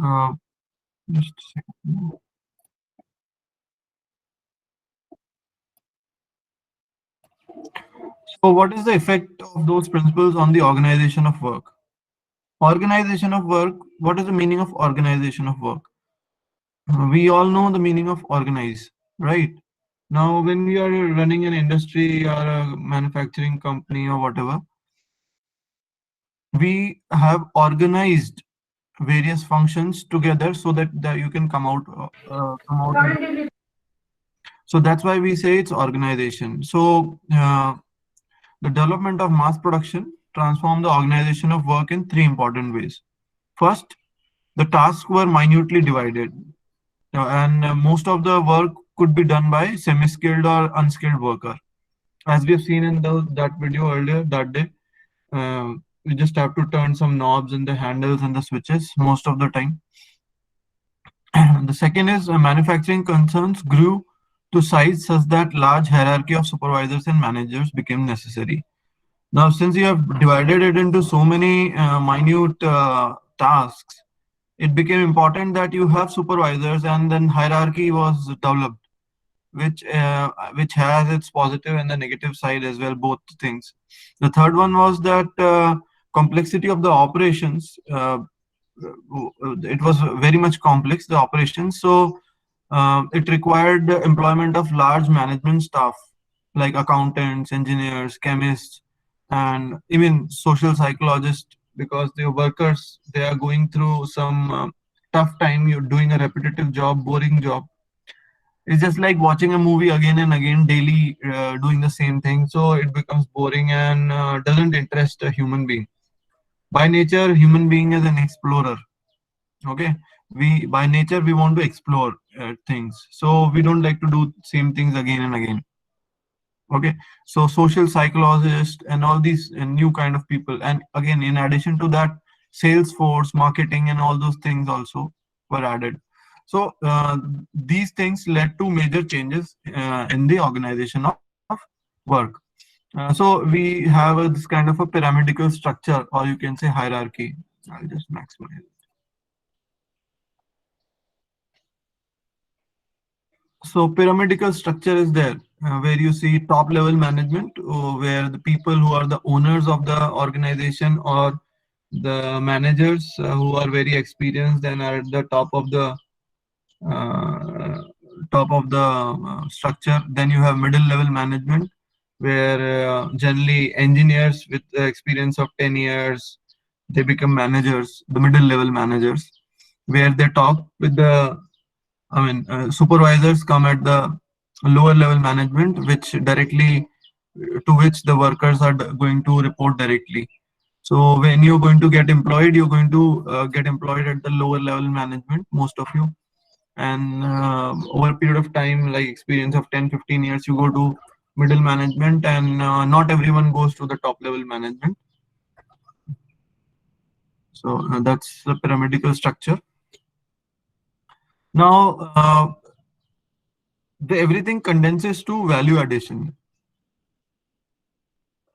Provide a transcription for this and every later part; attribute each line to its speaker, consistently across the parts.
Speaker 1: Uh, just a second. So, what is the effect of those principles on the organization of work? Organization of work. What is the meaning of organization of work? We all know the meaning of organize, right? Now, when we are running an industry or a manufacturing company or whatever, we have organized various functions together so that you can come out with. So that's why we say it's organization. So the development of mass production transformed the organization of work in three important ways. First, the tasks were minutely divided, and most of the work could be done by semi-skilled or unskilled worker. As we have seen in that video earlier that day, we just have to turn some knobs and the handles and the switches most of the time. The second is manufacturing concerns grew to size such that large hierarchy of supervisors and managers became necessary. Now, since you have divided it into so many minute tasks, it became important that you have supervisors, and then hierarchy was developed, which has its positive and the negative side as well, both things. The third one was that complexity of the operations. It was very much complex, the operations, so it required the employment of large management staff like accountants, engineers, chemists, and even social psychologists, because the workers, they are going through some tough time. You're doing a repetitive job, boring job. It's just like watching a movie again and again daily, doing the same thing, so it becomes boring and doesn't interest a human being. By nature, human being is an explorer. Okay, we by nature we want to explore things, so we don't like to do same things again and again. Okay, so social psychologists and all these new kind of people, and again, in addition to that, Salesforce, marketing, and all those things also were added. So these things led to major changes in the organization of work. So we have this kind of a pyramidal structure, or you can say hierarchy. I'll just maximize. So pyramidal structure is there, where you see top level management, where the people who are the owners of the organization or the managers who are very experienced and are at the uh, top of the structure. Then you have middle level management, where generally engineers with the experience of 10 years, they become managers, the middle level managers, where they talk with the, I mean, supervisors come at the lower level management, which directly to which the workers are going to report directly. So when you're going to get employed, you're going to get employed at the lower level management, most of you. And over a period of time, like experience of 10, 15 years, you go to middle management, and not everyone goes to the top level management. So that's the pyramidal structure. Now, everything condenses to value addition.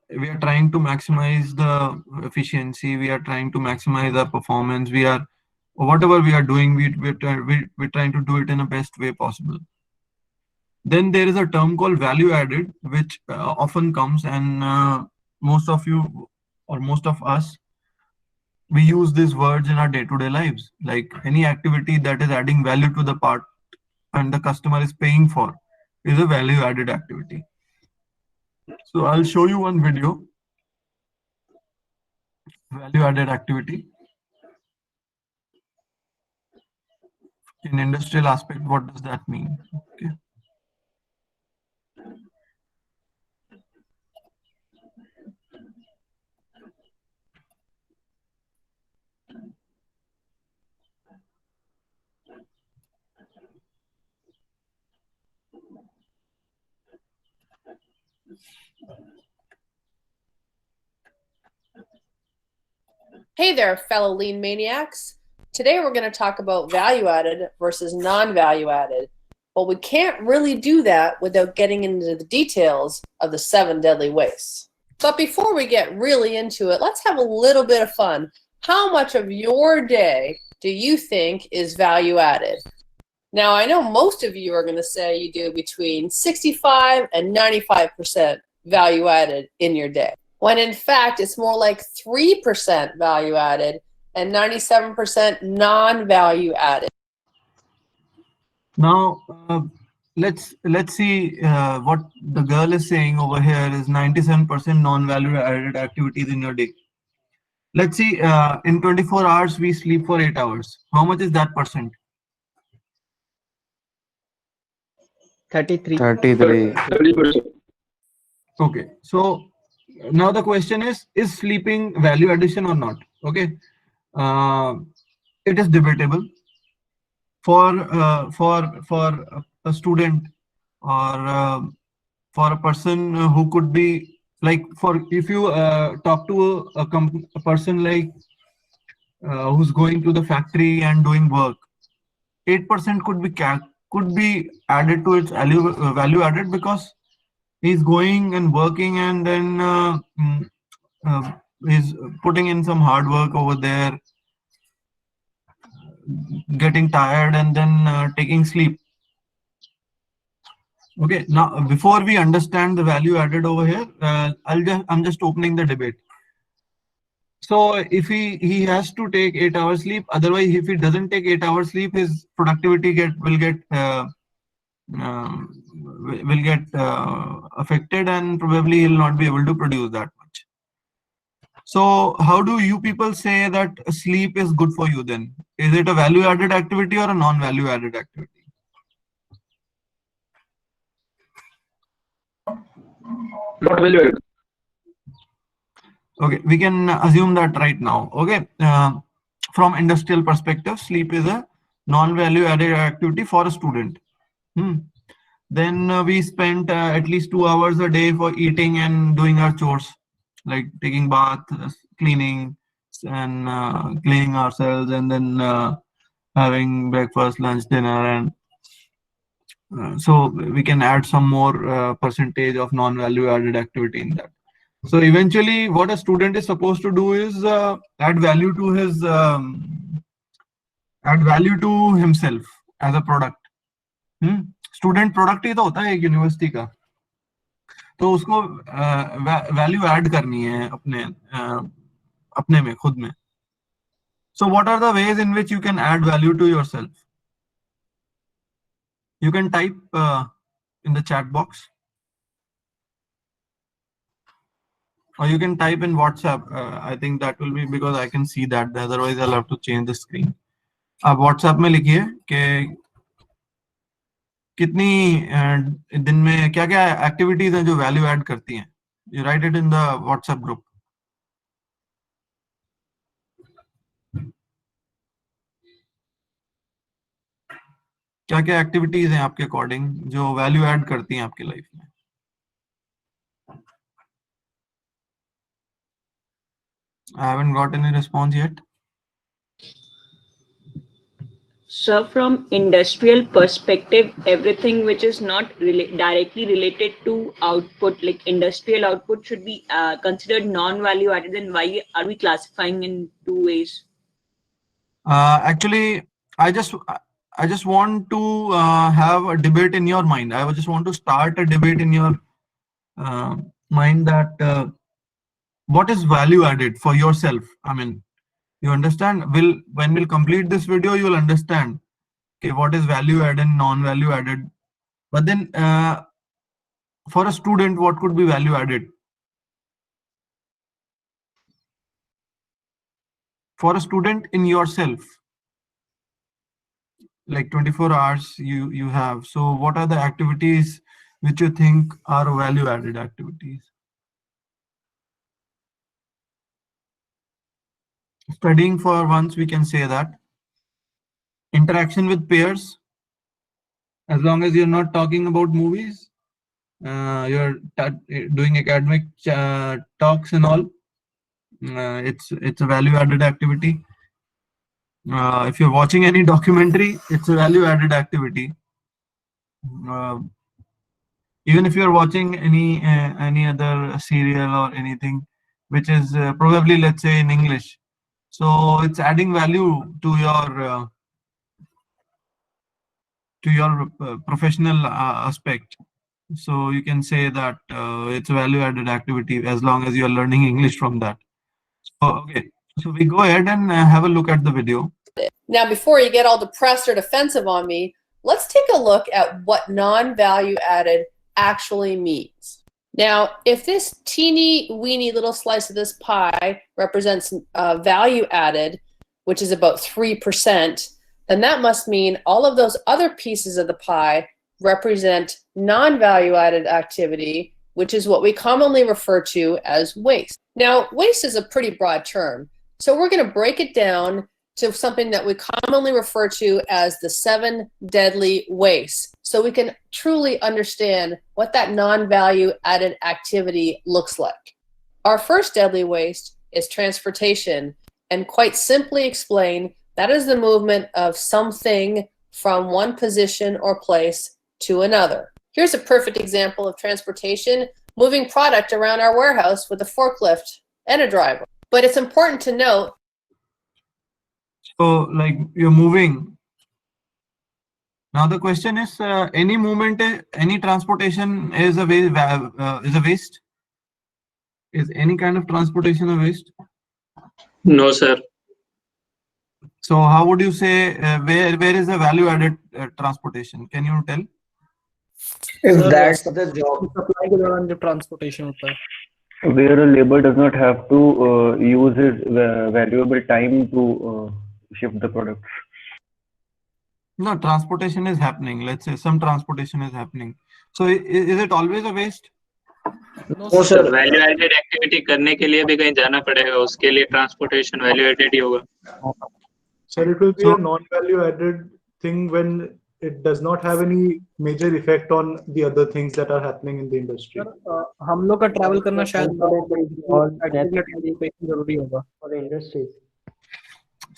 Speaker 1: We are trying to maximize the efficiency, we are trying to maximize our performance, we are, whatever we are doing, we're trying to do it in the best way possible. Then there is a term called value added, which often comes, and most of you or most of us, we use these words in our day-to-day lives, like any activity that is adding value to the part and the customer is paying for is a value added activity. So I'll show you one video, value added activity in industrial aspect. What does that mean? Okay.
Speaker 2: Hey there, fellow lean maniacs. Today we're going to talk about value added versus non value added. But we can't really do that without getting into the details of the 7 deadly wastes. But before we get really into it, let's have a little bit of fun. How much of your day do you think is value added? Now, I know most of you are going to say you do between 65 and 95% value added in your day, when in fact it's more like 3% value added and 97% non-value added.
Speaker 1: Now, let's see what the girl is saying over here is 97% non-value added activities in your day. Let's see, in 24 hours, we sleep for 8 hours. How much is that percent?
Speaker 3: 33.
Speaker 4: 30%.
Speaker 1: Okay, so now the question is sleeping value addition or not? Okay, it is debatable. For a student or for a person who could be like, for if you talk to a person like who's going to the factory and doing work, 8% could be added to its value added, because he's going and working and then he's putting in some hard work over there, getting tired and then taking sleep. Okay, now before we understand the value added over here, I'm just opening the debate. So if he has to take 8 hours sleep, otherwise if he doesn't take 8 hours sleep, his productivity will get affected, and probably he'll not be able to produce that much. So how do you people say that sleep is good for you then? Is it a value added activity or a non-value added activity?
Speaker 4: Not value added.
Speaker 1: Okay, we can assume that right now. Okay, from industrial perspective, sleep is a non-value added activity for a student. Then we spent at least 2 hours a day for eating and doing our chores, like taking bath, cleaning, and cleaning ourselves, and then having breakfast, lunch, dinner, and so we can add some more percentage of non-value added activity in that. So eventually, what a student is supposed to do is add value to his himself as a product. Student product ही तो होता है एक university का, तो उसको value add करनी है अपने में, खुद में. So what are the ways in which you can add value to yourself? You can type in the chat box, or you can type in WhatsApp. I think that will be, because I can see that, otherwise I'll have to change the screen. आप WhatsApp में लिखिए कि कितनी दिन में क्या क्या activities हैं जो वैल्यू ऐड करती हैं. You write it in the WhatsApp group. क्या क्या एक्टिविटीज हैं आपके अकॉर्डिंग जो वैल्यू ऐड करती हैं आपकी लाइफ में? I haven't got any response yet.
Speaker 3: So from industrial perspective, everything which is not directly related to output, like industrial output, should be considered non-value added. Then why are we classifying in two ways?
Speaker 1: Actually, I just want to have a debate in your mind. I just want to start a debate in your mind that what is value added for yourself. I mean, you understand? When we'll complete this video, you will understand, okay, what is value added and non-value added. But then for a student, what could be value added? For a student in yourself, like 24 hours you have. So what are the activities which you think are value added activities? Studying for once, we can say that. Interaction with peers, as long as you're not talking about movies, you're doing academic talks and all, it's a value added activity. If you're watching any documentary, it's a value added activity. Even if you're watching any other serial or anything which is probably, let's say, in English, So it's adding value to your professional aspect. So you can say that it's a value-added activity as long as you're learning English from that. So, okay, so we go ahead and have a look at the video.
Speaker 2: Now, before you get all depressed or defensive on me, let's take a look at what non-value added actually means. Now, if this teeny weeny little slice of this pie represents value added, which is about 3%, then that must mean all of those other pieces of the pie represent non-value added activity, which is what we commonly refer to as waste. Now, waste is a pretty broad term, so we're going to break it down to something that we commonly refer to as the 7 deadly wastes, so we can truly understand what that non-value added activity looks like. Our first deadly waste is transportation, and quite simply explained, that is the movement of something from one position or place to another. Here's a perfect example of transportation, moving product around our warehouse with a forklift and a driver. But it's important to note.
Speaker 1: So like you're moving. Now the question is, any movement, any transportation is a waste? Is any kind of transportation a waste?
Speaker 4: No, sir.
Speaker 1: So how would you say where is the value added transportation? Can you tell?
Speaker 5: If
Speaker 6: Sir,
Speaker 5: that's the job,
Speaker 6: supply के दौरान जो transportation होता है
Speaker 7: where a labor does not have to use his valuable time to ship the products.
Speaker 1: No, transportation is happening. Let's say some transportation is happening. So is it always a waste?
Speaker 5: no sir.
Speaker 8: Value added activity करने के लिए भी कहीं जाना पड़ेगा, उसके लिए transportation value added ही होगा.
Speaker 9: Sir, it will be
Speaker 1: So-
Speaker 9: a non-value added thing when it does not have any major effect on the other things that are happening in the industry.
Speaker 6: Sir हम लोग का travel करना शायद
Speaker 5: और
Speaker 6: transportation जरूरी होगा
Speaker 5: for the industries.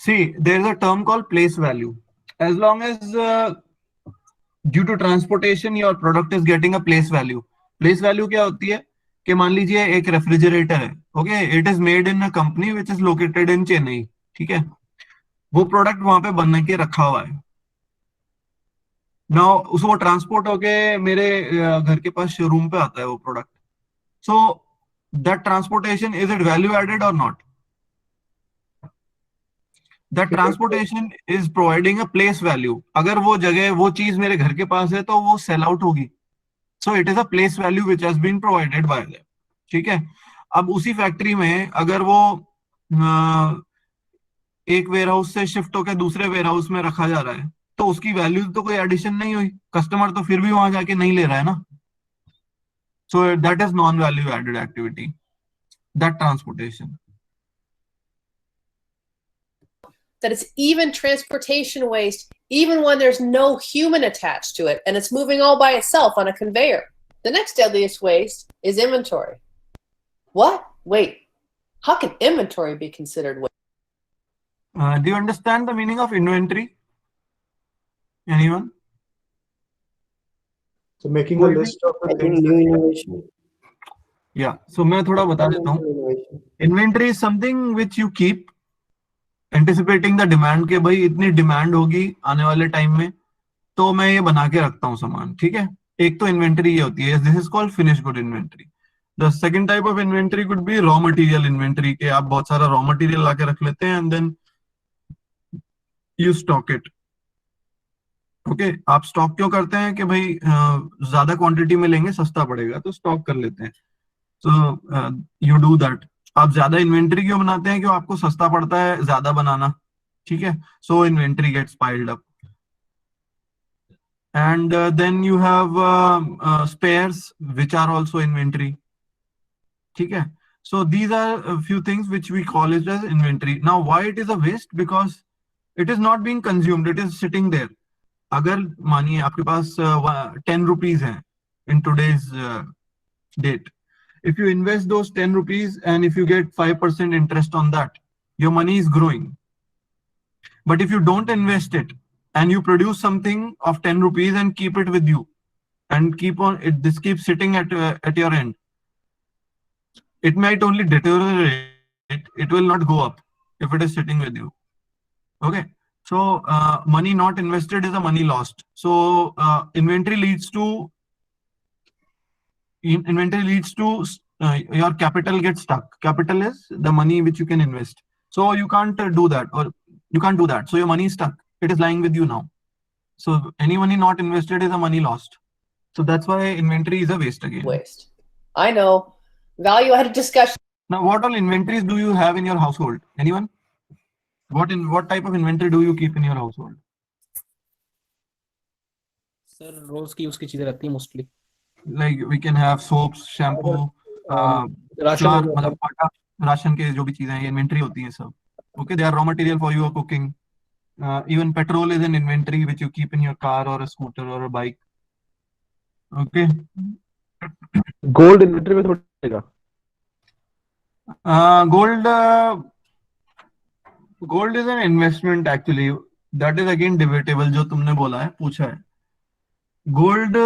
Speaker 1: See, there is a term called place value. As long as due to transportation your product is getting a place value. Place value क्या होती है कि मान लीजिए एक रेफ्रिजरेटर है, okay, it is made in a company which is located in Chennai, ठीक है, वो प्रोडक्ट वहां पे बन के रखा हुआ है. नाउ उसको ट्रांसपोर्ट होके मेरे घर के पास शोरूम पे आता है वो product. So that transportation, is it value added और not? That transportation is providing a place value. अगर वो जगह, वो चीज मेरे घर के पास है तो वो सेल आउट होगी. So it is a place value which has been provided by them. ठीक है. अब उसी फैक्ट्री में अगर वो एक वेयरहाउस से शिफ्ट होकर दूसरे वेयरहाउस में रखा जा रहा है तो उसकी वैल्यू तो कोई एडिशन नहीं हुई, कस्टमर तो फिर भी वहां जाके नहीं ले रहा है ना. So that is non value added activity, that transportation.
Speaker 2: That it's even transportation waste, even when there's no human attached to it and it's moving all by itself on a conveyor. The next deadliest waste is inventory. What? Wait, how can inventory be considered waste?
Speaker 1: Do you understand the meaning of inventory? Anyone?
Speaker 9: So making a list of the things.
Speaker 5: New innovation.
Speaker 1: Yeah. So मैं थोड़ा बता देता हूँ.
Speaker 5: Innovation.
Speaker 1: Inventory is something which you keep anticipating the demand के भाई इतनी demand होगी आने वाले टाइम में तो मैं ये बना के रखता हूँ सामान. ठीक है. एक तो इन्वेंटरी ये होती है, this is called finish good inventory. The second type of inventory could be raw material inventory, के आप बहुत सारा रॉ मटेरियल ला के रख लेते हैं and then you stock it. Okay. आप स्टॉक क्यों करते हैं कि भाई ज्यादा क्वांटिटी में लेंगे सस्ता पड़ेगा तो स्टॉक कर लेते हैं. So you do that. आप ज्यादा इन्वेंटरी क्यों बनाते हैं? क्यों आपको सस्ता पड़ता है ज्यादा बनाना. ठीक है. So inventory gets piled up and then you have spares which are also inventory. ठीक है. So these are few things which we call it as inventory. Now why it is a waste? Because it is not being consumed, it is sitting there. अगर मानिए आपके पास 10 rupees है in today's date, if you invest those 10 rupees and if you get 5% interest on that, your money is growing. But if you don't invest it and you produce something of 10 rupees and keep it with you and keep on it, this keeps sitting at your end, it might only deteriorate, it will not go up. if it is sitting with you. Okay. So money not invested is a money lost. So inventory leads to your capital gets stuck. Capital is the money which you can invest. So you can't do that, or you can't do that. So your money is stuck. It is lying with you now. So any money not invested is a money lost. So that's why inventory is a waste again.
Speaker 2: Waste. I know. Value-added discussion.
Speaker 1: Now, what all inventories do you have in your household? Anyone? What type of inventory do you keep in your household?
Speaker 6: Sir रोज की उसकी चीजें रहती हैं mostly
Speaker 1: Like we can have soaps, shampoo,
Speaker 6: ration
Speaker 1: flour,
Speaker 6: वगैरह।
Speaker 1: मतलब आटा, ration के जो भी चीजें हैं, inventory होती हैं सब. Okay, they are raw material for your cooking. Even petrol is an inventory which you keep in your car or a scooter or a bike. Okay.
Speaker 7: Gold inventory में थोड़ा देगा.
Speaker 1: Gold is an investment actually. That is again debatable. जो तुमने बोला है, पूछा है. Gold,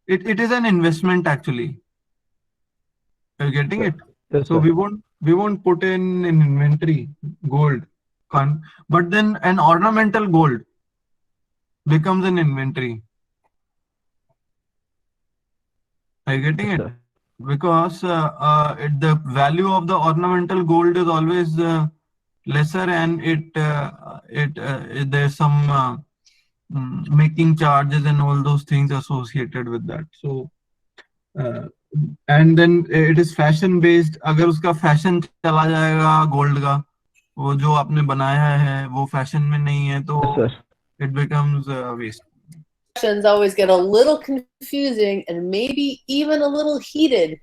Speaker 1: it is an investment actually. Are you getting it?
Speaker 7: Yes,
Speaker 1: So
Speaker 7: sir.
Speaker 1: we won't put in an inventory gold, but then an ornamental gold becomes an inventory. Are you getting
Speaker 7: Yes,
Speaker 1: it?
Speaker 7: sir.
Speaker 1: Because the value of the ornamental gold is always lesser, and there's some making charges and all those things associated with that. So and then it is fashion based. अगर उसका fashion चला जाएगा gold का, वो जो आपने बनाया है वो fashion में नहीं है, तो
Speaker 7: Yes, sir.
Speaker 1: it becomes waste.
Speaker 2: Discussions always get a little confusing and maybe even a little heated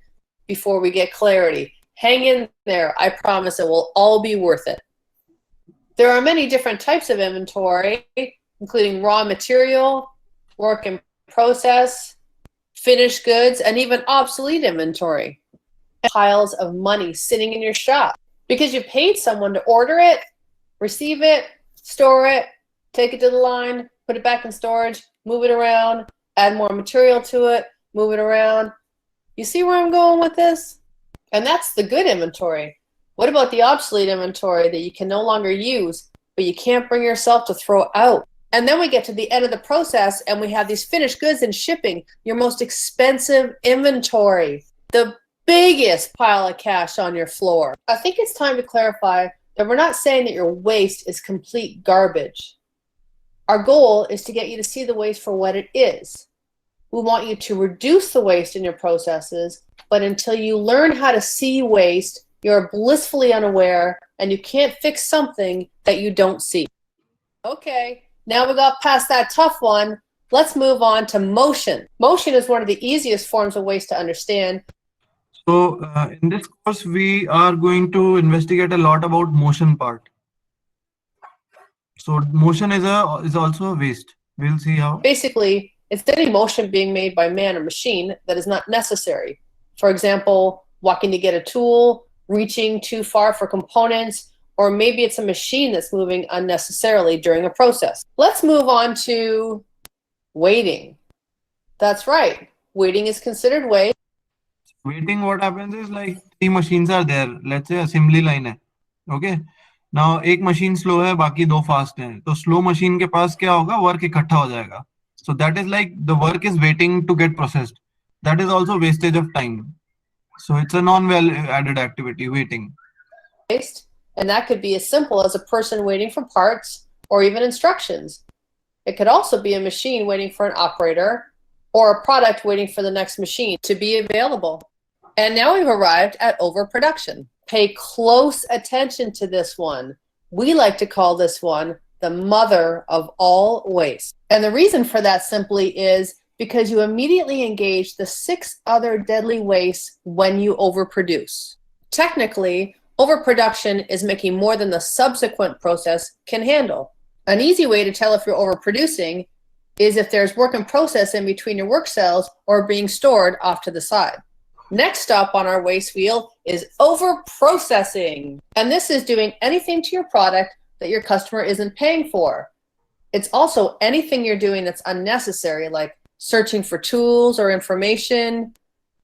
Speaker 2: before we get clarity. Hang in there. I promise it will all be worth it. There are many different types of inventory, including raw material, work in process, finished goods, and even obsolete inventory. Piles of money sitting in your shop because you paid someone to order it, receive it, store it, take it to the line, put it back in storage, move it around, add more material to it, move it around. You see where I'm going with this? And that's the good inventory. What about the obsolete inventory that you can no longer use, but you can't bring yourself to throw out? And then we get to the end of the process and we have these finished goods and shipping, your most expensive inventory, the biggest pile of cash on your floor. I think it's time to clarify that we're not saying that your waste is complete garbage. Our goal is to get you to see the waste for what it is. We want you to reduce the waste in your processes, but until you learn how to see waste, you're blissfully unaware and you can't fix something that you don't see. Okay, now we got past that tough one. Let's move on to motion. Motion is one of the easiest forms of waste to understand.
Speaker 1: So in this course, we are going to investigate a lot about motion part. So motion is also a waste. We'll see how.
Speaker 2: Basically, it's any motion being made by man or machine that is not necessary. For example, walking to get a tool, reaching too far for components, or maybe it's a machine that's moving unnecessarily during a process. Let's move on to waiting. That's right. Waiting is considered waste.
Speaker 1: Waiting, what happens is like 3 machines are there. Let's say assembly line है. Okay. Now एक machine slow है, बाकी 2 fast हैं. तो slow machine के पास क्या होगा? Work इकट्ठा हो जाएगा. So that is like the work is waiting to get processed. That is also wastage of time. So it's a non-value added activity, waiting.
Speaker 2: Waste, and that could be as simple as a person waiting for parts or even instructions. It could also be a machine waiting for an operator or a product waiting for the next machine to be available. And now we've arrived at overproduction. Pay close attention to this one. We like to call this one the mother of all waste. And the reason for that simply is because you immediately engage the 6 other deadly wastes when you overproduce. Technically, overproduction is making more than the subsequent process can handle. An easy way to tell if you're overproducing is if there's work in process in between your work cells or being stored off to the side. Next up on our waste wheel is overprocessing. And this is doing anything to your product that your customer isn't paying for. It's also anything you're doing that's unnecessary, like searching for tools or information,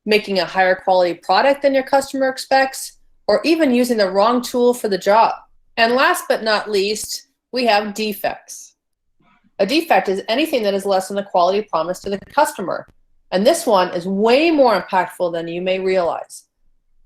Speaker 2: making a higher quality product than your customer expects, or even using the wrong tool for the job. And last but not least, we have defects. A defect is anything that is less than the quality promised to the customer. And this one is way more impactful than you may realize.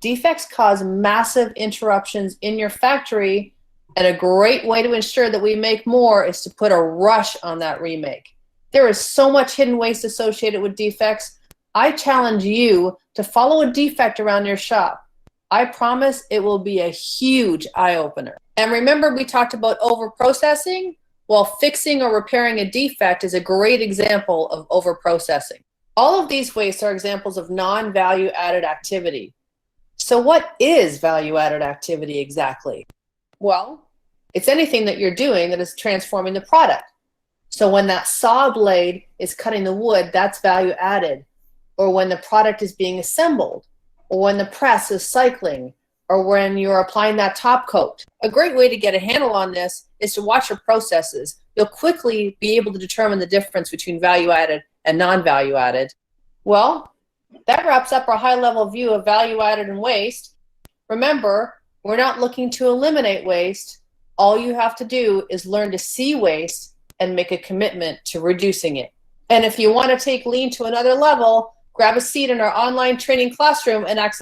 Speaker 2: Defects cause massive interruptions in your factory, and a great way to ensure that we make more is to put a rush on that remake. There is so much hidden waste associated with defects. I challenge you to follow a defect around your shop. I promise it will be a huge eye-opener. And remember, we talked about over-processing? Well, fixing or repairing a defect is a great example of over-processing. All of these wastes are examples of non-value added activity. So what is value-added activity exactly? Well, it's anything that you're doing that is transforming the product. So when that saw blade is cutting the wood, that's value-added. Or when the product is being assembled, or when the press is cycling, or when you're applying that top coat. A great way to get a handle on this is to watch your processes. You'll quickly be able to determine the difference between value-added and non-value-added. Well, that wraps up our high-level view of value-added and waste. Remember, we're not looking to eliminate waste. All you have to do is learn to see waste and make a commitment to reducing it. And if you want to take Lean to another level, grab a seat in our online training classroom and access.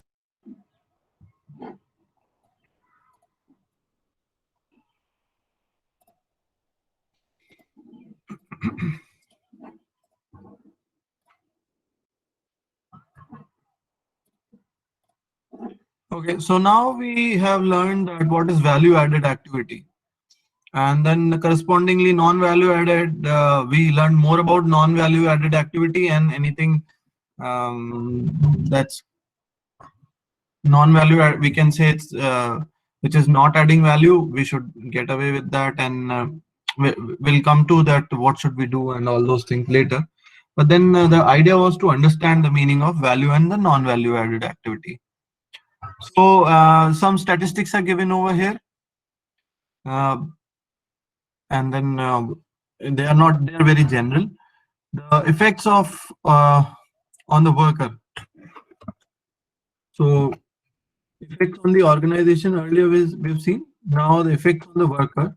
Speaker 1: Okay, so now we have learned that what is value added activity, and then correspondingly non-value added, we learned more about non-value added activity, and anything that's non-value add, we can say it's which is not adding value, we should get away with that, and we'll come to that what should we do and all those things later. But then the idea was to understand the meaning of value and the non-value added activity. So some statistics are given over here, and then they are very general. The effects of on the worker. So effects on the organization earlier we've seen. Now the effects on the worker,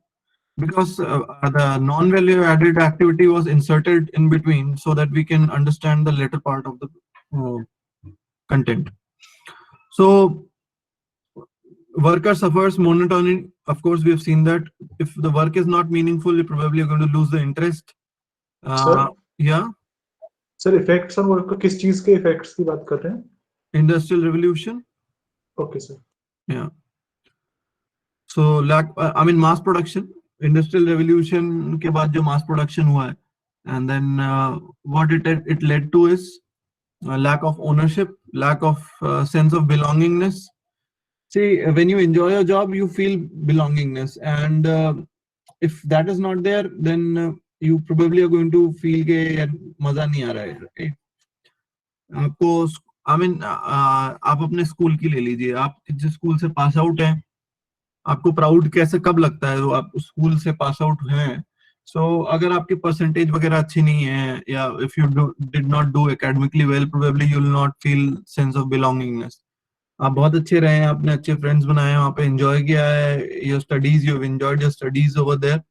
Speaker 1: because the non-value added activity was inserted in between so that we can understand the later part of the content. So worker suffers monotony. Of course, we have seen that if the work is not meaningful, you're probably going to lose the interest. Yeah.
Speaker 9: Sir, effects on worker, किस चीज के effects की बात कर रहे हैं?
Speaker 1: Industrial revolution.
Speaker 9: Okay, sir.
Speaker 1: Yeah. So mass production. Industrial revolution के बाद जो mass production हुआ है, and then what it led to is lack of ownership, lack of sense of belongingness. See, when you enjoy your job, you feel belongingness, and if that is not there, then you probably are going to feel कि मजा नहीं आ रहा है. Okay? आपको आप अपने school की ले लीजिए, आप जिस स्कूल से पास आउट हैं, आपको प्राउड कैसे कब लगता है, तो आप स्कूल से पास आउट हैं. सो अगर आपकी परसेंटेज वगैरह अच्छी नहीं है, या if you did not do academically well, probably you will not feel sense of belongingness. आप बहुत अच्छे रहे हैं, आपने अच्छे फ्रेंड्स बनाए हैं, वहाँ पे एंजॉय किया है your studies, you have enjoyed your studies over there,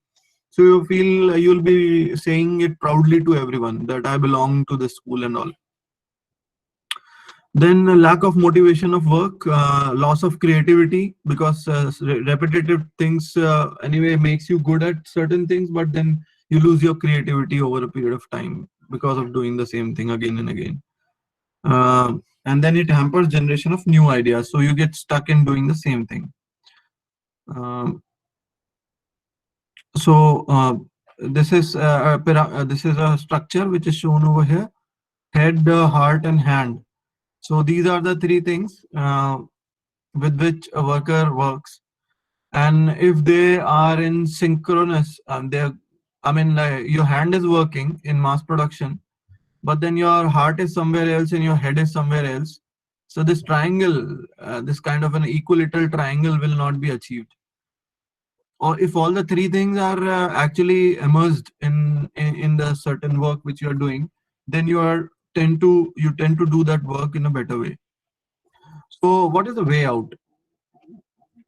Speaker 1: so you feel you will be saying it proudly to everyone that I belong to this school and all. Then lack of motivation of work, loss of creativity, because repetitive things anyway makes you good at certain things, but then you lose your creativity over a period of time because of doing the same thing again and again. And then it hampers generation of new ideas, so you get stuck in doing the same thing. This is a structure which is shown over here: head, heart, and hand. So these are the three things with which a worker works, and if they are in synchronous, your hand is working in mass production, but then your heart is somewhere else and your head is somewhere else. So this triangle, this kind of an equilateral triangle, will not be achieved. Or if all the three things are actually immersed in the certain work which you are doing, then you tend to do that work in a better way. So what is the way out?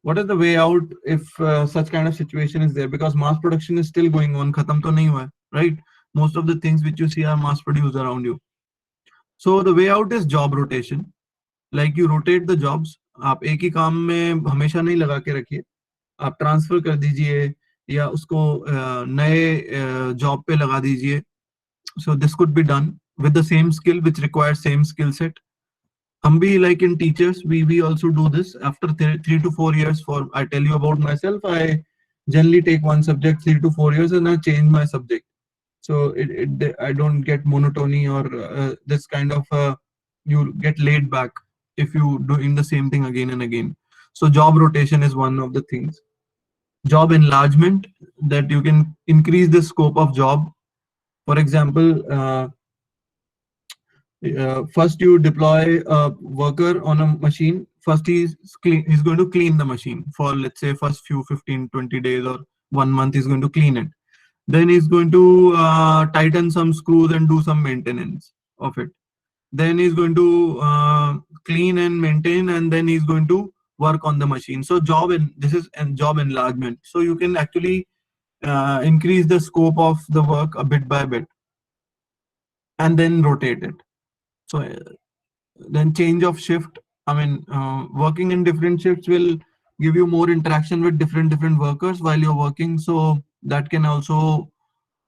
Speaker 1: what is the way out if such kind of situation is there? Because mass production is still going on, khatam to nahi hua hai, right? Most of the things which you see are mass produced around you. So the way out is job rotation. Like you rotate the jobs. आप एक ही काम में हमेशा नहीं लगा के रखिए, आप ट्रांसफर कर दीजिए या उसको नए जॉब पे लगा दीजिए. So this could be done with the same skill which requires same skill set. हम भी like in teachers, we also do this after 3 to 4 years. For I tell you about myself, I generally take one subject 3 to 4 years and I change my subject. So I don't get monotony or this kind of you get laid back if you doing the same thing again and again. So job rotation is one of the things. Job enlargement, that you can increase the scope of job. For example, first you deploy a worker on a machine. First he's going to clean the machine for, let's say, first few 15-20 days or 1 month. He's going to clean it. Then he's going to tighten some screws and do some maintenance of it. Then he's going to clean and maintain, and then he's going to work on the machine. So this is a job enlargement. So you can actually increase the scope of the work a bit by bit and then rotate it. So then change of shift. I mean, working in different shifts will give you more interaction with different workers while you're working. So that can also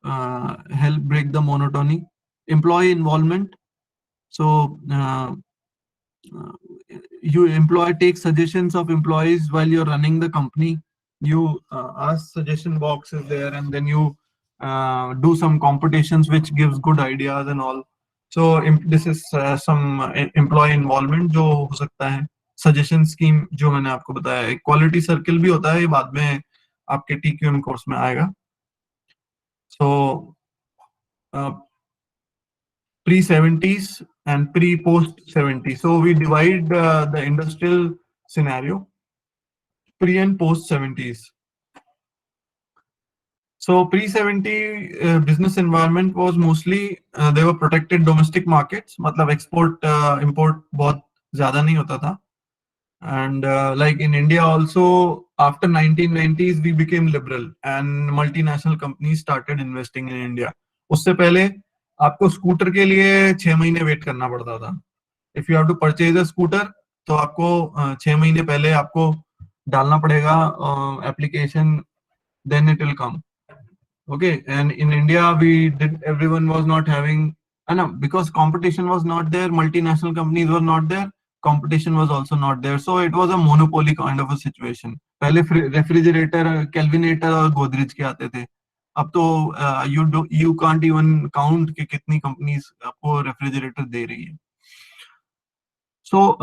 Speaker 1: help break the monotony. Employee involvement. So you take suggestions of employees while you're running the company. You ask suggestion box is there, and then you do some competitions which gives good ideas and all. So this is some employee involvement जो हो सकता है. Suggestion scheme जो मैंने आपको बताया. Quality circle भी होता है, ये बाद में आपके TQM कोर्स में आएगा. So pre-70s and pre-post 70. So we divide the industrial scenario, pre and post 70s. So pre-70 business environment was mostly they were protected domestic markets. मतलब export import बहुत ज़्यादा नहीं होता था. And like in India also, after 1990s we became liberal and multinational companies started investing in India. उससे पहले आपको scooter के लिए 6 महीने वेट करना पड़ता था. If you have to purchase a scooter, तो आपको 6 महीने पहले आपको डालना पड़ेगा application, then it will come. Okay, and in India everyone was not having, because competition was not there, multinational companies were not there, competition was also not there, so it was a monopoly kind of a situation. पहले refrigerator, Kelvinator और Godrej के आते थे. अब तो you can't even count कि कितनी companies आपको refrigerator दे रही है. So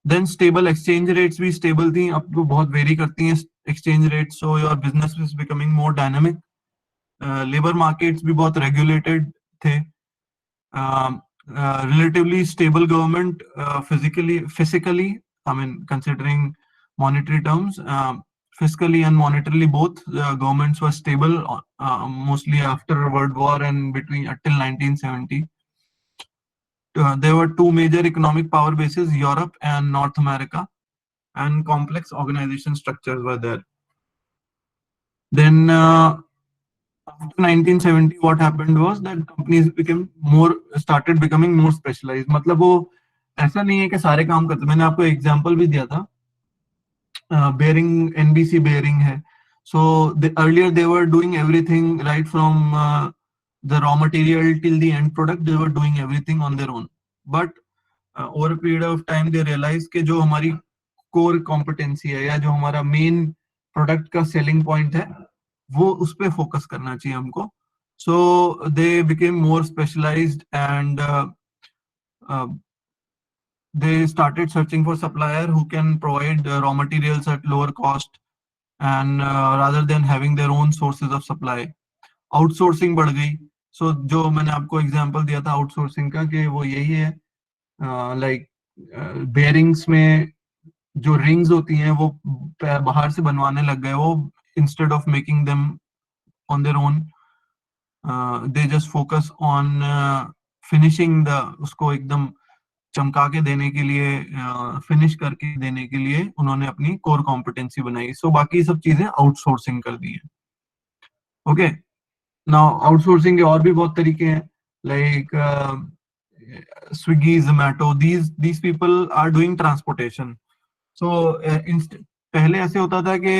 Speaker 1: then stable exchange rates भी stable थी. अब तो बहुत vary करती हैं exchange rates, so your business is becoming more dynamic. Labor markets भी बहुत regulated थे. Relatively stable government, physically, I mean, considering monetary terms, fiscally and monetarily both governments were stable mostly after World War and between until 1970. There were two major economic power bases, Europe and North America, and complex organization structures were there. Then after 1970, what happened was that companies started becoming more specialized. मतलब वो ऐसा नहीं है कि सारे काम करते. मैंने आपको एग्जांपल भी दिया था. Bearing, NBC bearing है. So earlier they were doing everything right from the raw material till the end product. They were doing everything on their own. But over a period of time they realized कि जो हमारी core competency है या जो हमारा main product का selling point है, वो उस पे focus करना चाहिए हमको. So they became more specialized and they started searching for supplier who can provide raw materials at lower cost and rather than having their own sources of supply. Outsourcing बढ़ गई. So जो मैंने आपको example दिया था outsourcing का कि वो यही है. Like bearings में जो rings होती हैं वो बाहर से बनवाने लग गए. वो instead of making them on their own, they just focus on finishing उसको एकदम चमका के देने के लिए, फिनिश करके देने के लिए उन्होंने अपनी कोर कॉम्पिटेंसी बनाई। सो बाकी सब चीजें आउटसोर्सिंग कर दी है। ओके, नाउ आउटसोर्सिंग के और भी बहुत तरीके हैं, like Swiggy, Zomato, these people are doing transportation. So पहले ऐसे होता था कि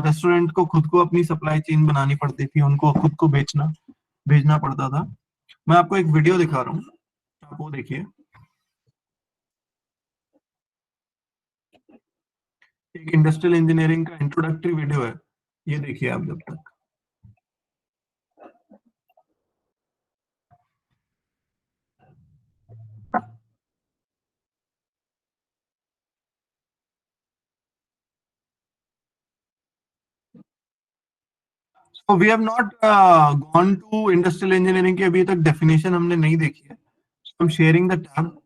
Speaker 1: रेस्टोरेंट को खुद को अपनी सप्लाई चेन बनानी पड़ती थी, उनको खुद को भेजना पड़ता था। मैं आपको एक वीडियो दिखा रहा हूँ, आप वो देखिए। एक इंडस्ट्रियल इंजीनियरिंग का इंट्रोडक्टरी वीडियो है, ये देखिए आप जब तक। So we have not gone to industrial engineering की अभी तक definition हमने नहीं देखी है। So I'm sharing the tab.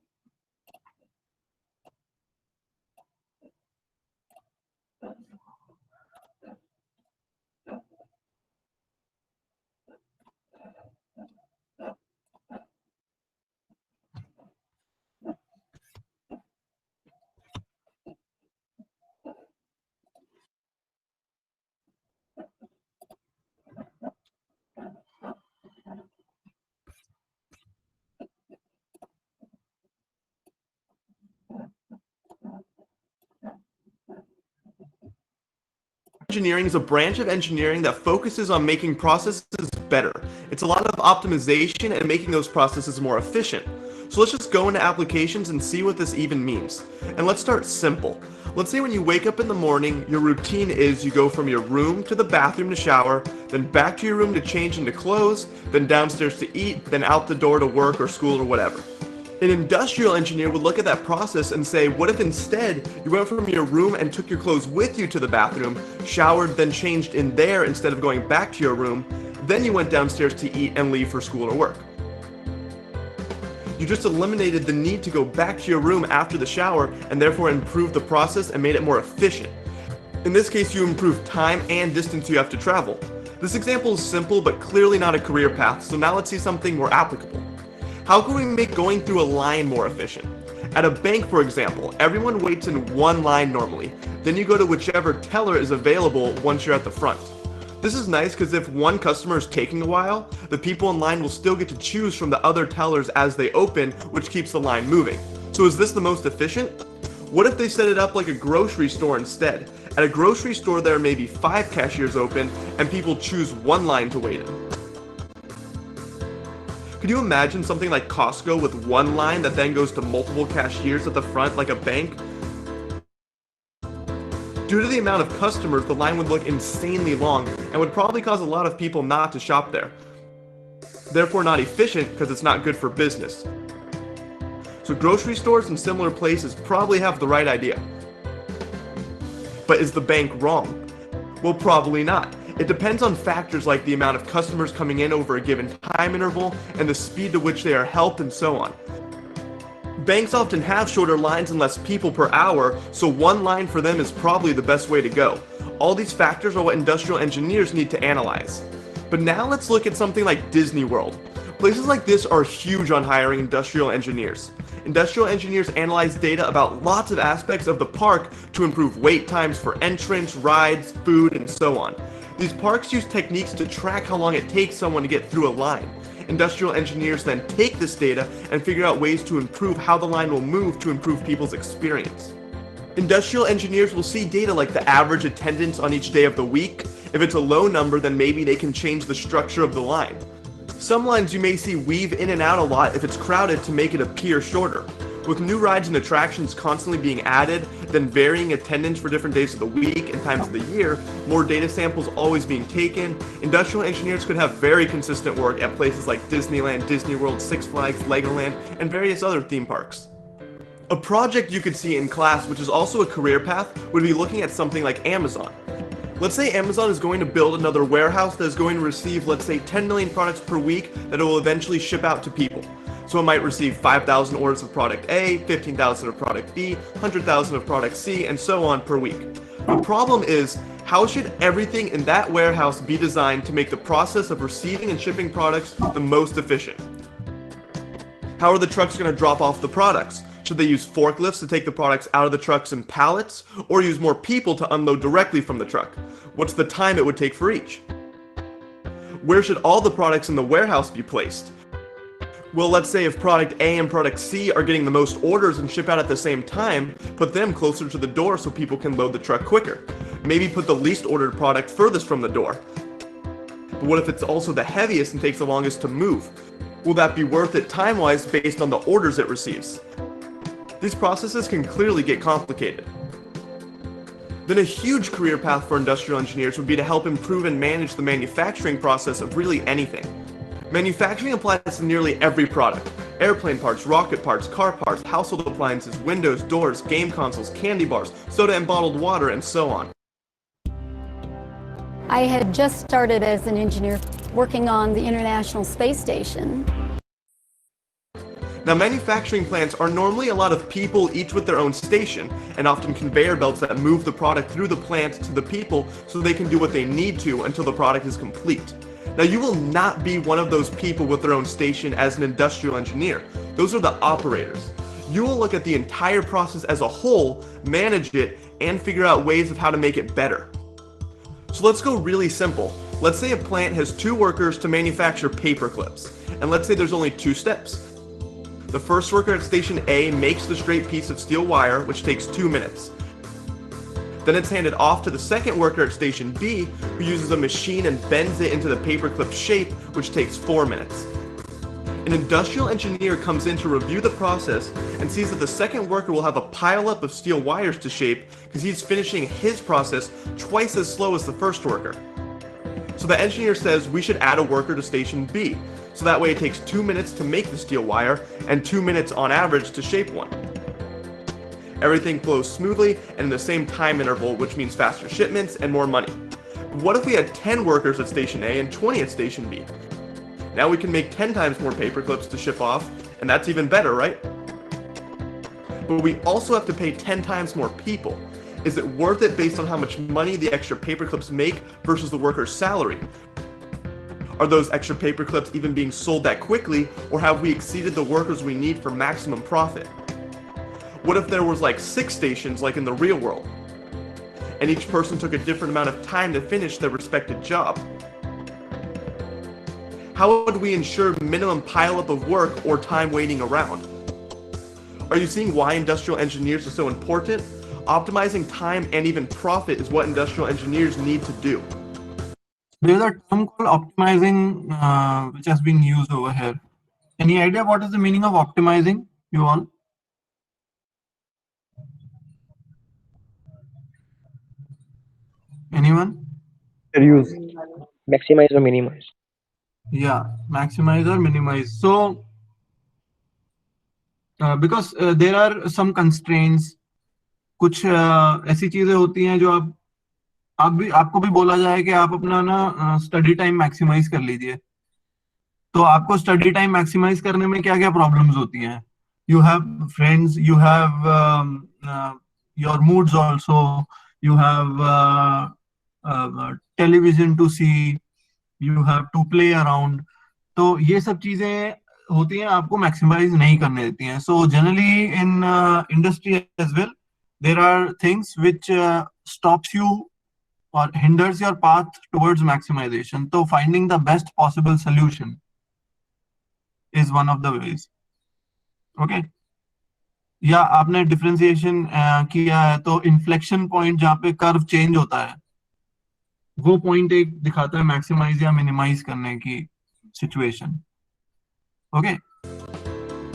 Speaker 10: Engineering is a branch of engineering that focuses on making processes better. It's a lot of optimization and making those processes more efficient. So let's just go into applications and see what this even means. And let's start simple. Let's say when you wake up in the morning, your routine is you go from your room to the bathroom to shower, then back to your room to change into clothes, then downstairs to eat, then out the door to work or school or whatever. An industrial engineer would look at that process and say, what if instead you went from your room and took your clothes with you to the bathroom, showered, then changed in there instead of going back to your room, then you went downstairs to eat and leave for school or work. You just eliminated the need to go back to your room after the shower and therefore improved the process and made it more efficient. In this case, you improved time and distance you have to travel. This example is simple but clearly not a career path, so now let's see something more applicable. How can we make going through a line more efficient? At a bank, for example, everyone waits in one line normally. Then you go to whichever teller is available once you're at the front. This is nice because if one customer is taking a while, the people in line will still get to choose from the other tellers as they open, which keeps the line moving. So is this the most efficient? What if they set it up like a grocery store instead? At a grocery store, there may be 5 cashiers open, and people choose one line to wait in. Could you imagine something like Costco with one line that then goes to multiple cashiers at the front like a bank? Due to the amount of customers, the line would look insanely long and would probably cause a lot of people not to shop there. Therefore not efficient because it's not good for business. So grocery stores and similar places probably have the right idea. But is the bank wrong? Well, probably not. It depends on factors like the amount of customers coming in over a given time interval and the speed to which they are helped and so on. Banks often have shorter lines and less people per hour, so one line for them is probably the best way to go. All these factors are what industrial engineers need to analyze. But now let's look at something like Disney World. Places like this are huge on hiring industrial engineers. Industrial engineers analyze data about lots of aspects of the park to improve wait times for entrance, rides, food, and so on. These parks use techniques to track how long it takes someone to get through a line. Industrial engineers then take this data and figure out ways to improve how the line will move to improve people's experience. Industrial engineers will see data like the average attendance on each day of the week. If it's a low number, then maybe they can change the structure of the line. Some lines you may see weave in and out a lot if it's crowded to make it appear shorter. With new rides and attractions constantly being added, then varying attendance for different days of the week and times of the year, more data samples always being taken, industrial engineers could have very consistent work at places like Disneyland, Disney World, Six Flags, Legoland, and various other theme parks. A project you could see in class, which is also a career path, would be looking at something like Amazon. Let's say Amazon is going to build another warehouse that is going to receive, let's say, 10 million products per week that it will eventually ship out to people. So it might receive 5,000 orders of product A, 15,000 of product B, 100,000 of product C, and so on per week. The problem is, how should everything in that warehouse be designed to make the process of receiving and shipping products the most efficient? How are the trucks going to drop off the products? Should they use forklifts to take the products out of the trucks in pallets, or use more people to unload directly from the truck? What's the time it would take for each? Where should all the products in the warehouse be placed? Well, let's say if product A and product C are getting the most orders and ship out at the same time, put them closer to the door so people can load the truck quicker. Maybe put the least ordered product furthest from the door. But what if it's also the heaviest and takes the longest to move? Will that be worth it time-wise based on the orders it receives? These processes can clearly get complicated. Then a huge career path for industrial engineers would be to help improve and manage the manufacturing process of really anything. Manufacturing applies to nearly every product. Airplane parts, rocket parts, car parts, household appliances, windows, doors, game consoles, candy bars, soda and bottled water, and so on.
Speaker 11: I had just started as an engineer working on the International Space Station.
Speaker 10: Now, manufacturing plants are normally a lot of people, each with their own station, and often conveyor belts that move the product through the plant to the people so they can do what they need to until the product is complete. Now, you will not be one of those people with their own station as an industrial engineer. Those are the operators. You will look at the entire process as a whole, manage it, and figure out ways of how to make it better. So let's go really simple. Let's say a plant has 2 workers to manufacture paper clips, and let's say there's only 2 steps. The first worker at station A makes the straight piece of steel wire, which takes 2 minutes. Then it's handed off to the second worker at station B, who uses a machine and bends it into the paperclip shape, which takes 4 minutes. An industrial engineer comes in to review the process and sees that the second worker will have a pileup of steel wires to shape because he's finishing his process twice as slow as the first worker. So the engineer says we should add a worker to station B, so that way it takes 2 minutes to make the steel wire and 2 minutes on average to shape one. Everything flows smoothly and in the same time interval, which means faster shipments and more money. But what if we had 10 workers at station A and 20 at station B? Now we can make 10 times more paper clips to ship off, and that's even better, right? But we also have to pay 10 times more people. Is it worth it based on how much money the extra paper clips make versus the worker's salary? Are those extra paper clips even being sold that quickly, or have we exceeded the workers we need for maximum profit? What if there was like 6 stations like in the real world, and each person took a different amount of time to finish their respective job? How would we ensure minimum pileup of work or time waiting around? Are you seeing why industrial engineers are so important? Optimizing time and even profit is what industrial engineers need to do.
Speaker 1: There is a term called optimizing which has been used over here. Any idea what is the meaning of optimizing, you all? Anyone?
Speaker 5: Reduce, maximize or minimize.
Speaker 1: Yeah, maximize or minimize. So, because there are some constraints, कुछ ऐसी चीजें होती हैं जो आपको भी बोला जाए कि आप अपना ना स्टडी टाइम मैक्सिमाइज कर लीजिए, तो आपको स्टडी टाइम मैक्सिमाइज करने में क्या क्या प्रॉब्लम्स होती हैं? You have friends, you have your moods also, you have television to see, you have to play around. तो ये सब चीजें होती हैं, आपको मैक्सिमाइज नहीं करने देती हैं. So generally in industry as well, there are things which stops you or hinders your path towards maximization. So finding the best possible solution is one of the ways. Okay. या आपने differentiation किया है, तो inflection point जहाँ पे curve change होता है, वो पॉइंट एक दिखाता है मैक्सिमाइज या मिनिमाइज करने की situation. Okay.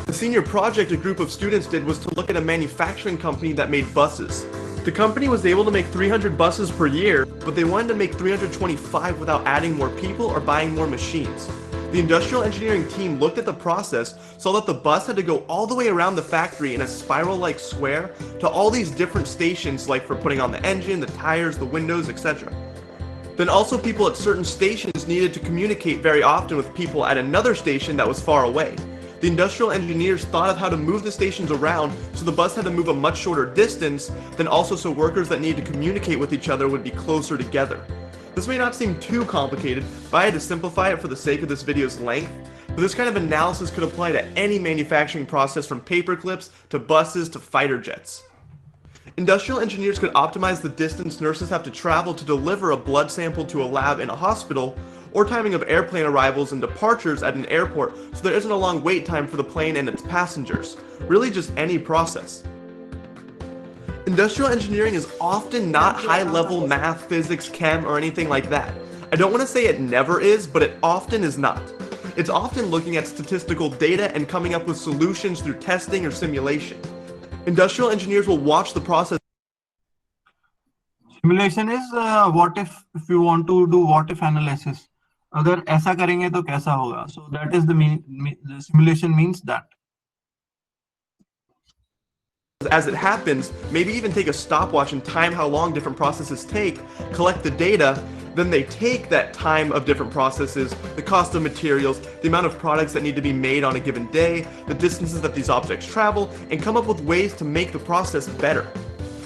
Speaker 10: The senior project a group of students did was to look at a manufacturing company that made buses. The company was able to make 300 buses per year, but they wanted to make 325 without adding more people or buying more machines. The industrial engineering team looked at the process, saw that the bus had to go all the way around the factory in a spiral-like square to all these different stations, like for putting on the engine, the tires, the windows, etc. Then also people at certain stations needed to communicate very often with people at another station that was far away. The industrial engineers thought of how to move the stations around, so the bus had to move a much shorter distance, then also so workers that needed to communicate with each other would be closer together. This may not seem too complicated, but I had to simplify it for the sake of this video's length. But this kind of analysis could apply to any manufacturing process from paper clips to buses to fighter jets. Industrial engineers could optimize the distance nurses have to travel to deliver a blood sample to a lab in a hospital, or timing of airplane arrivals and departures at an airport so there isn't a long wait time for the plane and its passengers. Really just any process. Industrial engineering is often not high-level math, physics, chem, or anything like that. I don't want to say it never is, but it often is not. It's often looking at statistical data and coming up with solutions through testing or simulation. Industrial engineers will watch the process.
Speaker 1: Simulation is what if you want to do what if analysis. अगर ऐसा करेंगे तो कैसा होगा? So that is the simulation means that.
Speaker 10: As it happens, maybe even take a stopwatch and time how long different processes take, collect the data, then they take that time of different processes, the cost of materials, the amount of products that need to be made on a given day, the distances that these objects travel, and come up with ways to make the process better.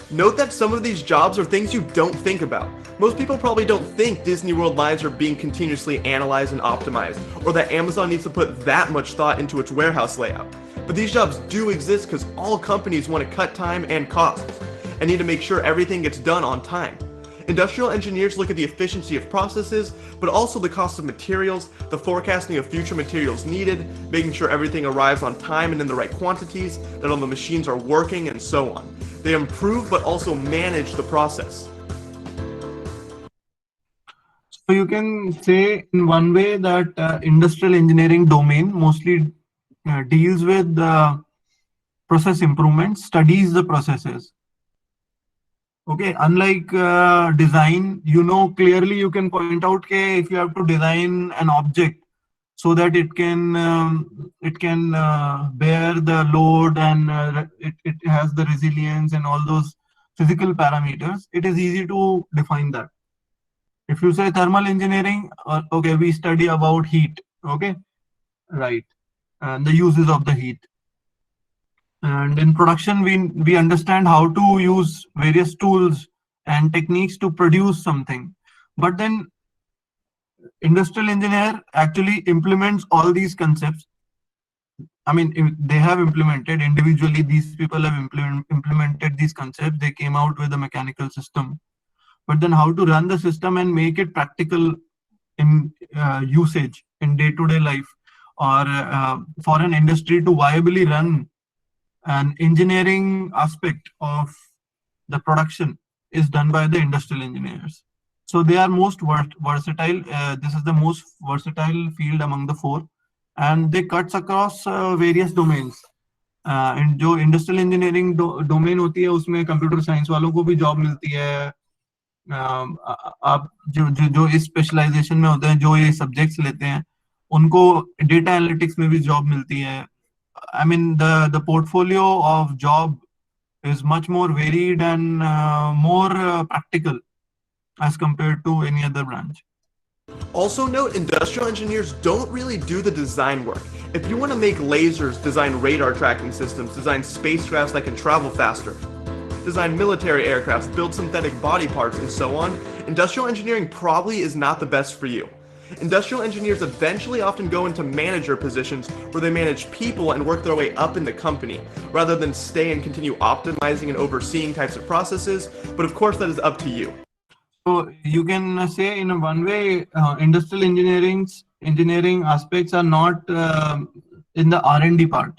Speaker 10: Note that some of these jobs are things you don't think about. Most people probably don't think Disney World lines are being continuously analyzed and optimized, or that Amazon needs to put that much thought into its warehouse layout. But these jobs do exist because all companies want to cut time and costs, and need to make sure everything gets done on time. Industrial engineers look at the efficiency of processes, but also the cost of materials, the forecasting of future materials needed, making sure everything arrives on time and in the right quantities, that all the machines are working, and so on. They improve but also manage the process.
Speaker 1: So you can say in one way that industrial engineering domain mostly deals with process improvement, studies the processes. Okay, unlike design, clearly you can point out that if you have to design an object so that it can bear the load and it has the resilience and all those physical parameters, it is easy to define that. If you say thermal engineering, okay, we study about heat, okay, right, and the uses of the heat. And in production, we understand how to use various tools and techniques to produce something. But then industrial engineer actually implements all these concepts. I mean, they have implemented individually, these people have implemented these concepts. They came out with a mechanical system. But then how to run the system and make it practical in usage in day-to-day life, or for an industry to viably run an engineering aspect of the production is done by the industrial engineers. So they are most versatile. This is the most versatile field among the four, and they cuts across various domains. And जो industrial engineering domain होती है, उसमें computer science वालों को भी job मिलती है. आप जो इस स्पेशलाइजेशन में होते हैं, जो ये सब्जेक्ट्स लेते हैं, उनको डेटा एनालिटिक्स में भी जॉब मिलती है. I mean, the portfolio of job is much more varied and more practical as compared to any other branch.
Speaker 10: Also note, industrial engineers don't really do the design work. If you want to make lasers, design radar tracking systems, design spacecrafts that can travel faster, design military aircrafts, build synthetic body parts, and so on, industrial engineering probably is not the best for you. Industrial engineers eventually often go into manager positions where they manage people and work their way up in the company, rather than stay and continue optimizing and overseeing types of processes, but of course that is up to you.
Speaker 1: So you can say in one way, industrial engineering aspects are not in the R&D part.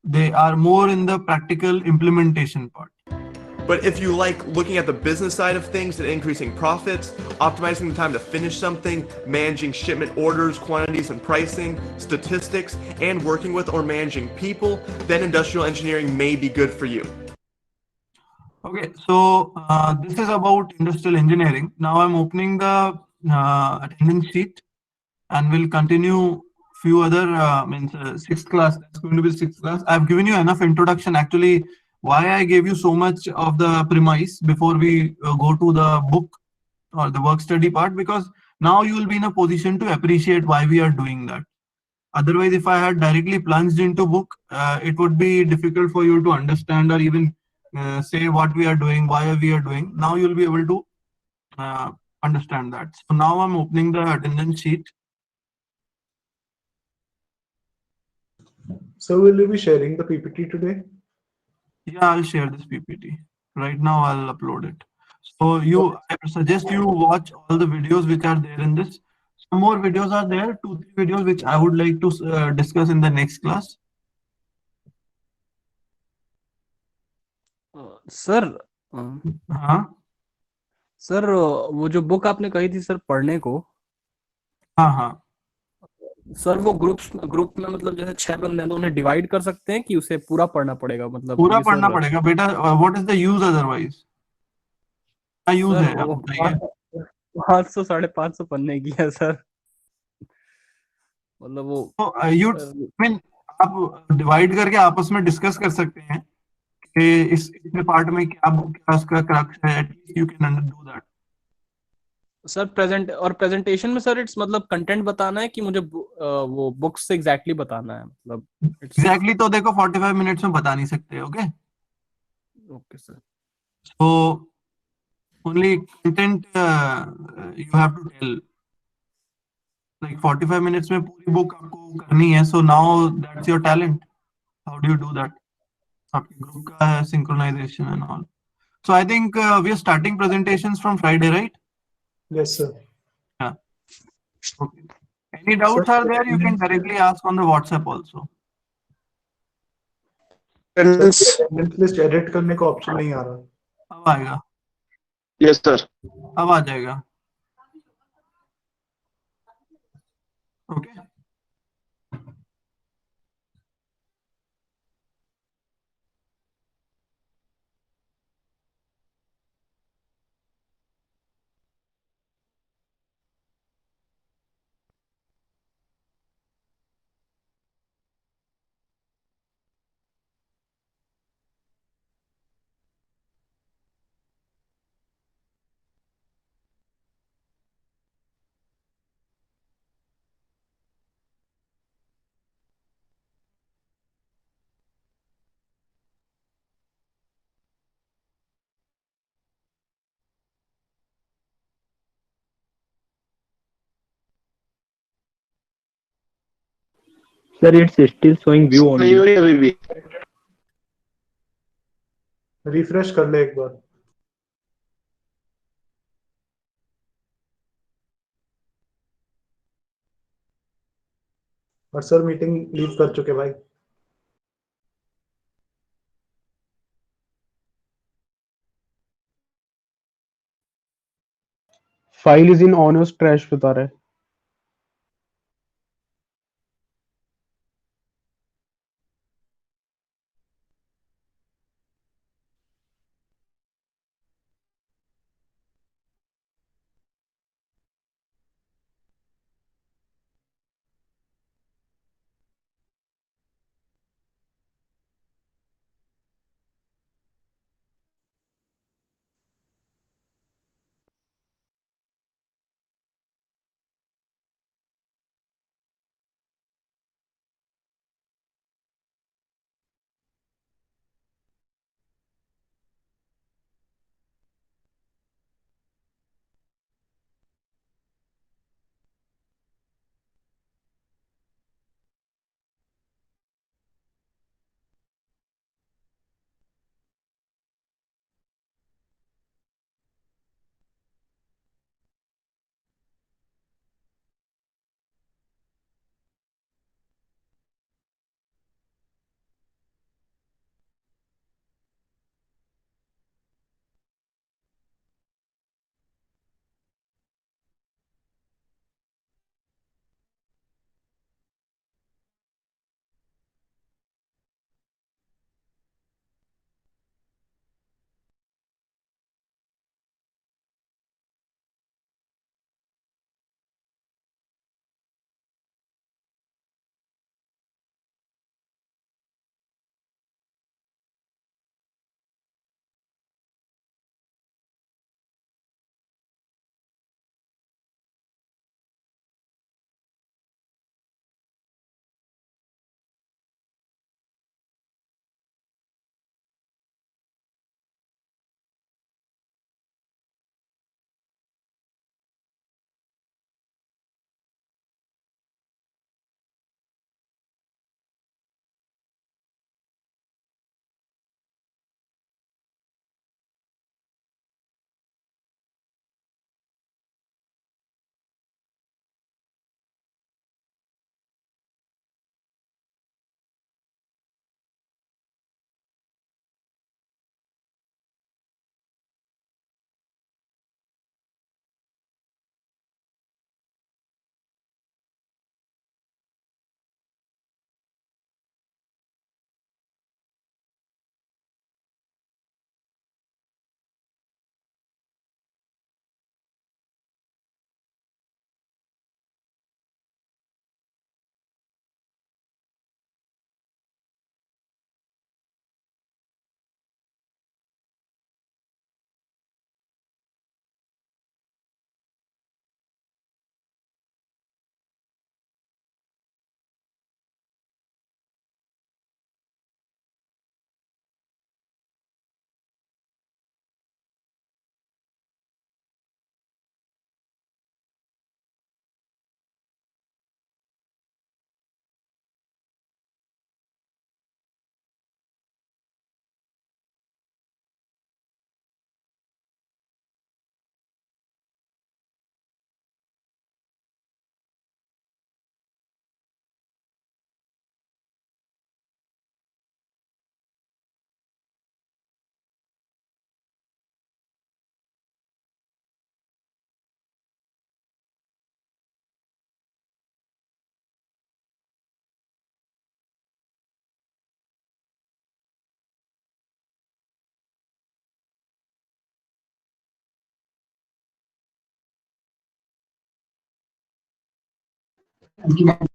Speaker 1: They are more in the practical implementation part.
Speaker 10: But if you like looking at the business side of things and increasing profits, optimizing the time to finish something, managing shipment orders, quantities and pricing, statistics, and working with or managing people, then industrial engineering may be good for you.
Speaker 1: Okay, so this is about industrial engineering. Now I'm opening the attendance sheet and we'll continue few other, sixth class. It's going to be sixth class. I've given you enough introduction. Actually, why I gave you so much of the premise before we go to the book or the work study part, because now you will be in a position to appreciate why we are doing that. Otherwise, if I had directly plunged into book, it would be difficult for you to understand or even say what we are doing, why we are doing. Now you'll be able to understand that. So now I'm opening the attendance sheet.
Speaker 9: So will you be sharing the PPT today?
Speaker 1: Yeah, I'll share this PPT. Right now, I'll upload it. So I suggest you watch all the videos which are there in this. Some more videos are there, 2, 3 videos which I would like to discuss in the next class.
Speaker 6: Sir
Speaker 1: हाँ
Speaker 6: sir वो जो book आपने कही थी sir पढ़ने को,
Speaker 1: हाँ हाँ
Speaker 6: सर वो ग्रुप में मतलब जैसे 6 बंदे हैं तो उन्हें डिवाइड कर सकते हैं कि उसे पूरा पढ़ना पड़ेगा मतलब
Speaker 1: पूरा
Speaker 6: क्योंकि
Speaker 1: पढ़ना
Speaker 6: सर
Speaker 1: पड़ेगा बेटा. What is the use otherwise? क्या यूज
Speaker 6: सर
Speaker 1: है आप
Speaker 6: वो
Speaker 1: बताइए.
Speaker 6: 500 550 पन्ने की है सर, मतलब वो
Speaker 1: तो यू मीन आप डिवाइड करके आपस में डिस्कस कर सकते हैं कि इस इतने पार्ट में क्या उसका क्रक्स है. At least you can do that.
Speaker 6: Sir presentation में सर इट्स मतलब कंटेंट बताना है कि मुझे वो बुक्स से एग्जैक्टली बताना है मतलब
Speaker 1: एग्जैक्टली तो देखो 45 मिनट्स में बता नहीं सकते. Okay
Speaker 6: okay sir.
Speaker 1: So only content you have to tell. Like 45 minutes में पूरी बुक आपको करनी है. So now that's your talent. How do you do that? आपके ग्रुप का है synchronization and all. So I think we are starting presentations from Friday, right?
Speaker 9: Yes, sir.
Speaker 1: Yeah. Okay. Any doubts
Speaker 9: Sir,
Speaker 1: are there? You can directly ask on the WhatsApp also.
Speaker 9: attendance list edit करने का option नहीं आ रहा.
Speaker 1: अब आएगा.
Speaker 4: Yes, sir.
Speaker 1: अब आ जाएगा. Okay.
Speaker 5: Sir, it's still showing view
Speaker 4: नहीं
Speaker 5: only.
Speaker 4: हो रही अभी भी.
Speaker 9: Refresh कर ले एक बार. और सर मीटिंग लीव कर चुके भाई.
Speaker 12: File is in honours trash बता रहा है.
Speaker 13: है